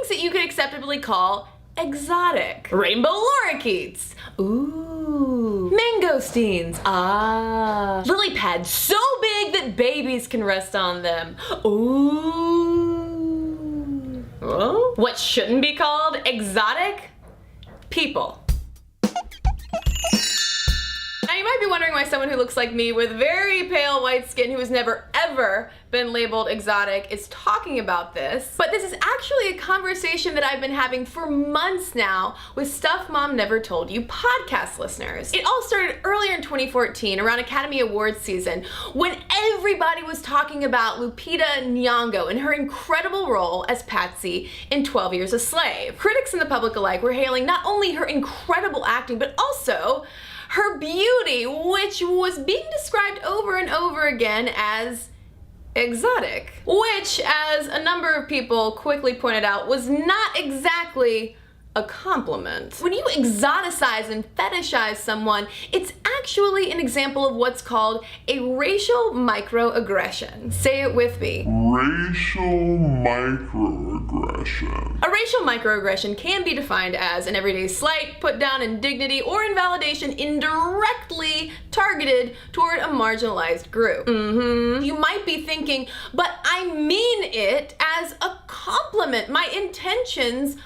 things that you could acceptably call exotic. Rainbow lorikeets. Ooh. Mangosteens. Ah. Lily pads so big that babies can rest on them. Ooh. Oh. What shouldn't be called exotic? People. Now you might be wondering why someone who looks like me with very pale white skin who has never ever been labeled exotic is talking about this. But this is actually a conversation that I've been having for months now with Stuff Mom Never Told You podcast listeners. It all started earlier in 2014 around Academy Awards season when everybody was talking about Lupita Nyong'o and her incredible role as Patsy in 12 Years a Slave. Critics and the public alike were hailing not only her incredible acting but also her beauty, which was being described over and over again as exotic, which, as a number of people quickly pointed out, was not exactly a compliment. When you exoticize and fetishize someone, it's actually an example of what's called a racial microaggression. Say it with me. Racial microaggression. A racial microaggression can be defined as an everyday slight, put down, indignity, or invalidation indirectly targeted toward a marginalized group. You might be thinking, but I mean it as a compliment. My intentions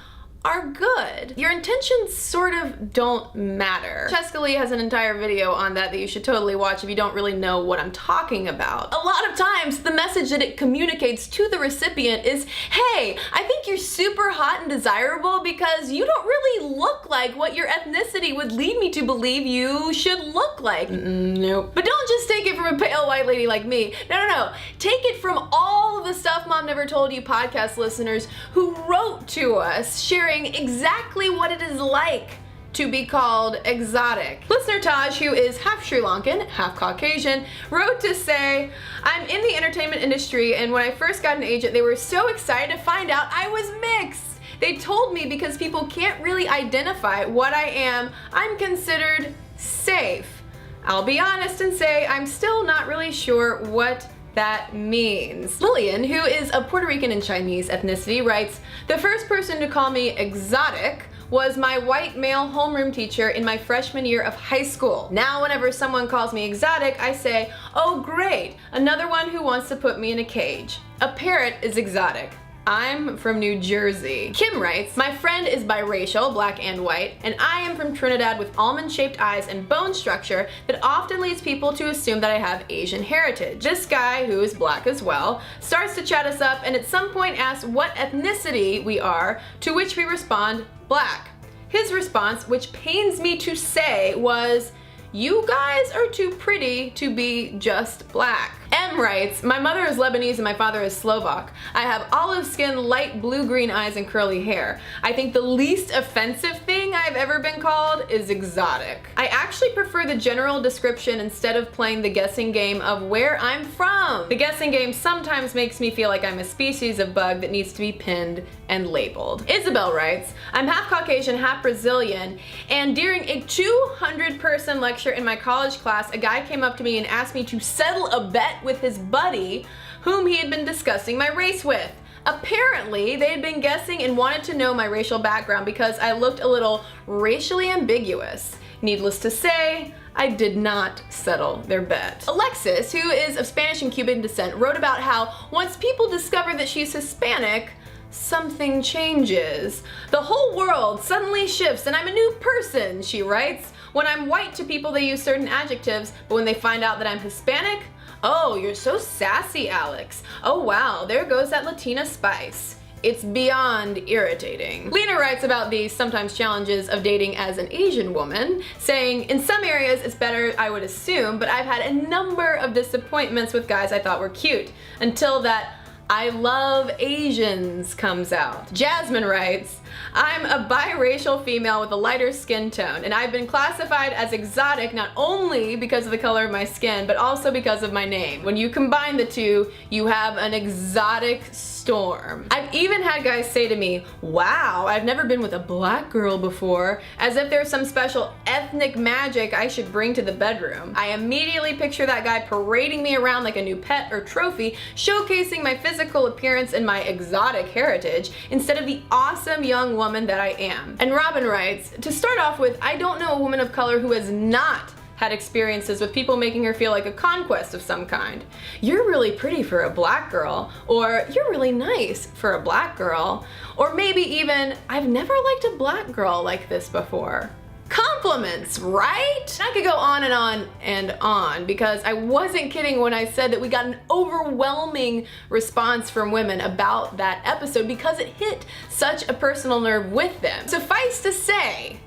are good. Your intentions sort of don't matter. Cheska Lee has an entire video on that you should totally watch if you don't really know what I'm talking about. A lot of times, the message that it communicates to the recipient is, hey, I think you're super hot and desirable because you don't really look like what your ethnicity would lead me to believe you should look like. Nope. But don't just take it from a pale white lady like me. No. Take it from all of the Stuff Mom Never Told You podcast listeners who wrote to us sharing exactly what it is like to be called exotic. Listener Taj, who is half Sri Lankan, half Caucasian, wrote to say, I'm in the entertainment industry and when I first got an agent, they were so excited to find out I was mixed. They told me because people can't really identify what I am, I'm considered safe. I'll be honest and say I'm still not really sure what that means. Lillian, who is of Puerto Rican and Chinese ethnicity, writes, the first person to call me exotic was my white male homeroom teacher in my freshman year of high school. Now whenever someone calls me exotic, I say, oh great, another one who wants to put me in a cage. A parrot is exotic. I'm from New Jersey. Kim writes, my friend is biracial, black and white, and I am from Trinidad with almond-shaped eyes and bone structure that often leads people to assume that I have Asian heritage. This guy, who is black as well, starts to chat us up and at some point asks what ethnicity we are, to which we respond, black. His response, which pains me to say, was, you guys are too pretty to be just black. M writes, my mother is Lebanese and my father is Slovak. I have olive skin, light blue-green eyes, and curly hair. I think the least offensive thing I've ever been called is exotic. I actually prefer the general description instead of playing the guessing game of where I'm from. The guessing game sometimes makes me feel like I'm a species of bug that needs to be pinned and labeled. Isabel writes, I'm half Caucasian, half Brazilian, and during a 200-person lecture in my college class, a guy came up to me and asked me to settle a bet with his buddy whom he had been discussing my race with. Apparently, they had been guessing and wanted to know my racial background because I looked a little racially ambiguous. Needless to say, I did not settle their bet. Alexis, who is of Spanish and Cuban descent, wrote about how once people discover that she's Hispanic, something changes. The whole world suddenly shifts and I'm a new person, she writes. When I'm white to people, they use certain adjectives, but when they find out that I'm Hispanic, oh, you're so sassy, Alex. Oh wow, there goes that Latina spice. It's beyond irritating. Lena writes about the sometimes challenges of dating as an Asian woman, saying, in some areas it's better, I would assume, but I've had a number of disappointments with guys I thought were cute, until that I love Asians comes out. Jasmine writes, I'm a biracial female with a lighter skin tone, and I've been classified as exotic not only because of the color of my skin, but also because of my name. When you combine the two, you have an exotic storm. I've even had guys say to me, wow, I've never been with a black girl before, as if there's some special ethnic magic I should bring to the bedroom. I immediately picture that guy parading me around like a new pet or trophy, showcasing my physical appearance and my exotic heritage, instead of the awesome young woman that I am. And Robin writes, to start off with, I don't know a woman of color who has not had experiences with people making her feel like a conquest of some kind. You're really pretty for a black girl, or you're really nice for a black girl, or maybe even, I've never liked a black girl like this before. Compliments, right? I could go on and on because I wasn't kidding when I said that we got an overwhelming response from women about that episode because it hit such a personal nerve with them. Suffice to say,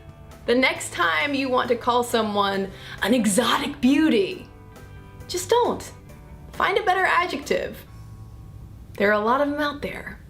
the next time you want to call someone an exotic beauty, just don't. Find a better adjective. There are a lot of them out there.